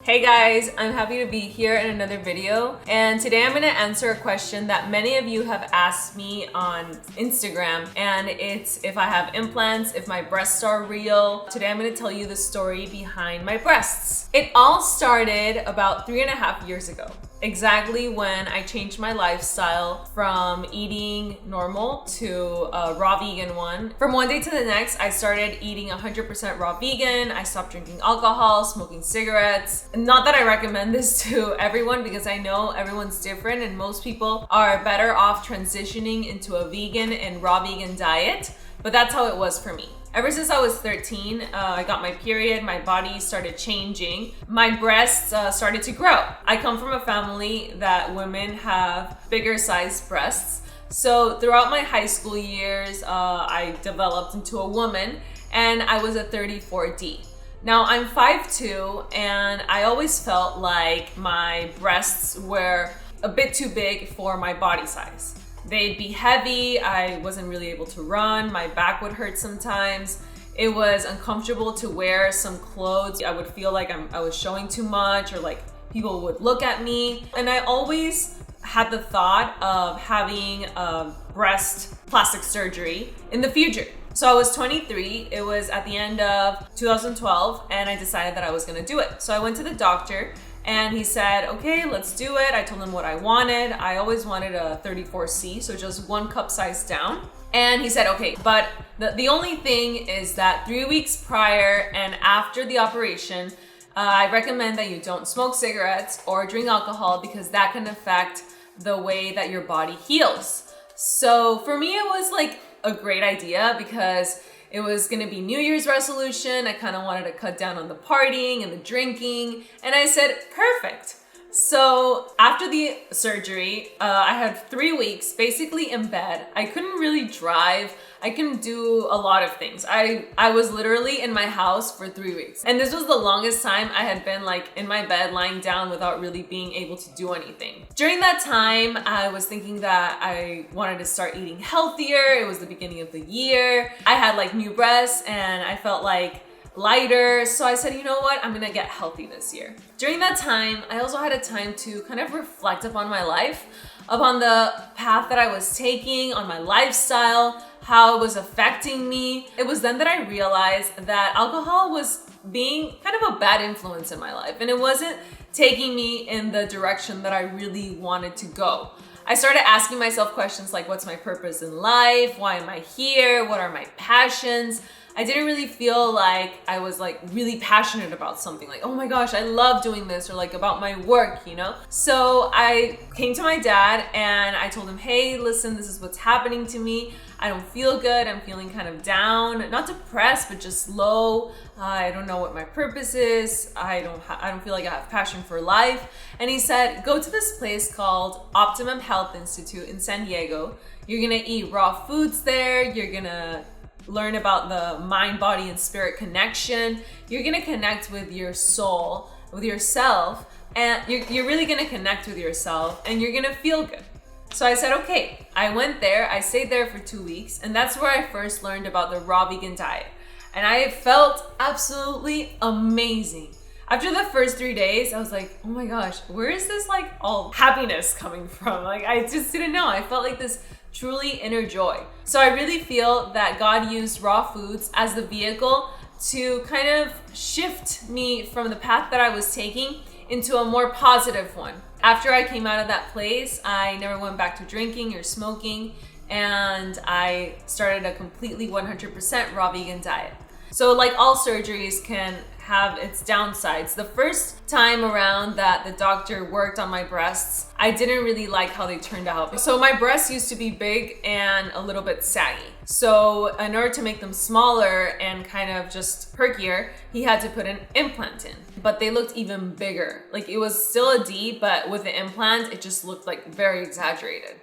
Hey guys, I'm happy to be here in another video, and today I'm going to answer a question that many of you have asked me on Instagram, and it's if I have implants, if my breasts are real. Today I'm going to tell you the story behind my breasts. It all started about 3.5 years ago, exactly when I changed my lifestyle from eating normal to a raw vegan one. From one day to the next, I started eating 100% raw vegan. I stopped drinking alcohol, smoking cigarettes. Not that I recommend this to everyone because I know everyone's different and most people are better off transitioning into a vegan and raw vegan diet, but that's how it was for me. Ever since I was 13, I got my period, my body started changing, my breasts started to grow. I come from a family that women have bigger sized breasts. So throughout my high school years, I developed into a woman and I was a 34D. Now I'm 5'2", and I always felt like my breasts were a bit too big for my body size. They'd be heavy, I wasn't really able to run, my back would hurt sometimes. It was uncomfortable to wear some clothes. I would feel like I was showing too much, or like people would look at me. And I always had the thought of having a breast plastic surgery in the future. So I was 23, it was at the end of 2012, and I decided that I was gonna do it. So I went to the doctor and he said, okay, let's do it. I told him what I wanted. I always wanted a 34C, so just 1 cup size down. And he said, okay, but the only thing is that 3 weeks prior and after the operation, I recommend that you don't smoke cigarettes or drink alcohol because that can affect the way that your body heals. So for me, it was like a great idea because it was gonna be New Year's resolution. I kind of wanted to cut down on the partying and the drinking. And I said, perfect. So after the surgery, I had 3 weeks basically in bed. I couldn't really drive. I couldn't do a lot of things. I was literally in my house for 3 weeks. And this was the longest time I had been like in my bed lying down without really being able to do anything. During that time, I was thinking that I wanted to start eating healthier. It was the beginning of the year. I had like new breasts and I felt like lighter. So I said, you know what? I'm gonna get healthy this year. During that time, I also had a time to kind of reflect upon my life, upon the path that I was taking, on my lifestyle, how it was affecting me. It was then that I realized that alcohol was being kind of a bad influence in my life, and it wasn't taking me in the direction that I really wanted to go. I started asking myself questions like, what's my purpose in life? Why am I here? What are my passions? I didn't really feel like I was like really passionate about something, like, oh my gosh, I love doing this, or like about my work, you know? So I came to my dad and I told him, hey, listen, this is what's happening to me. I don't feel good. I'm feeling kind of down, not depressed, but just low. I don't know what my purpose is. I don't feel like I have passion for life. And he said, go to this place called Optimum Health Institute in San Diego. You're gonna eat raw foods there. You're gonna learn about the mind, body, and spirit connection. You're gonna connect with your soul, with yourself, and you're really gonna connect with yourself and you're gonna feel good. So I said, okay. I went there, I stayed there for 2 weeks, and that's where I first learned about the raw vegan diet. And I felt absolutely amazing. After the first 3 days, I was like, oh my gosh, where is this like all happiness coming from? Like, I just didn't know. I felt like this truly inner joy. So I really feel that God used raw foods as the vehicle to kind of shift me from the path that I was taking into a more positive one. After I came out of that place, I never went back to drinking or smoking, and I started a completely 100% raw vegan diet. So like all surgeries can have its downsides. The first time around that the doctor worked on my breasts, I didn't really like how they turned out. So my breasts used to be big and a little bit saggy. So in order to make them smaller and kind of just perkier, he had to put an implant in. But they looked even bigger. Like it was still a D, but with the implant, it just looked like very exaggerated.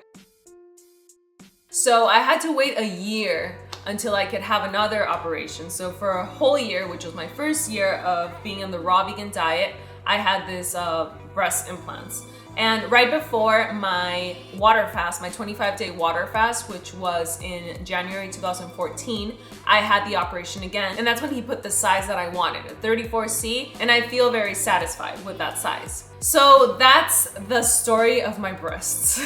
So I had to wait a year until I could have another operation. So for a whole year, which was my first year of being on the raw vegan diet, I had this breast implants. And right before my water fast, my 25-day water fast, which was in January 2014, I had the operation again. And that's when he put the size that I wanted, a 34C, and I feel very satisfied with that size. So that's the story of my breasts.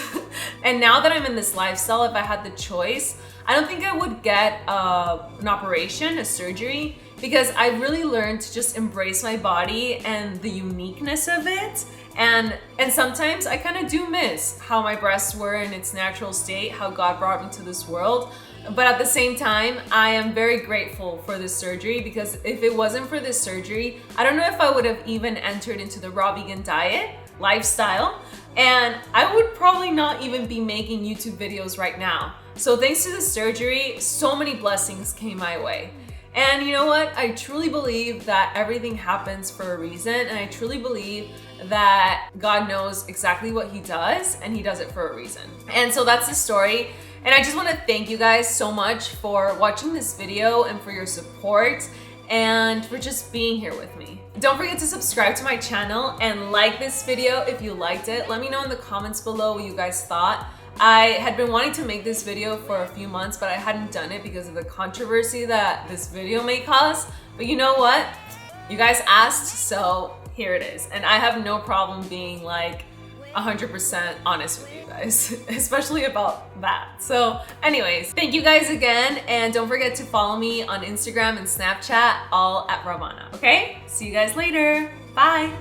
And now that I'm in this lifestyle, if I had the choice, I don't think I would get an operation, a surgery, because I really learned to just embrace my body and the uniqueness of it. And sometimes I kind of do miss how my breasts were in its natural state, how God brought me to this world. But at the same time, I am very grateful for this surgery, because if it wasn't for this surgery, I don't know if I would have even entered into the raw vegan diet lifestyle, and I would probably not even be making YouTube videos right now. So thanks to the surgery, so many blessings came my way. And you know what? I truly believe that everything happens for a reason, and I truly believe that God knows exactly what he does, and he does it for a reason. And so that's the story. And I just want to thank you guys so much for watching this video and for your support and for just being here with me. Don't forget to subscribe to my channel and like this video if you liked it. Let me know in the comments below what you guys thought. I had been wanting to make this video for a few months, but I hadn't done it because of the controversy that this video may cause. But you know what? You guys asked, so here it is. And I have no problem being like 100% honest with you guys, especially about that. So anyways, thank you guys again, and don't forget to follow me on Instagram and Snapchat, all at Rawvana, okay? See you guys later. Bye.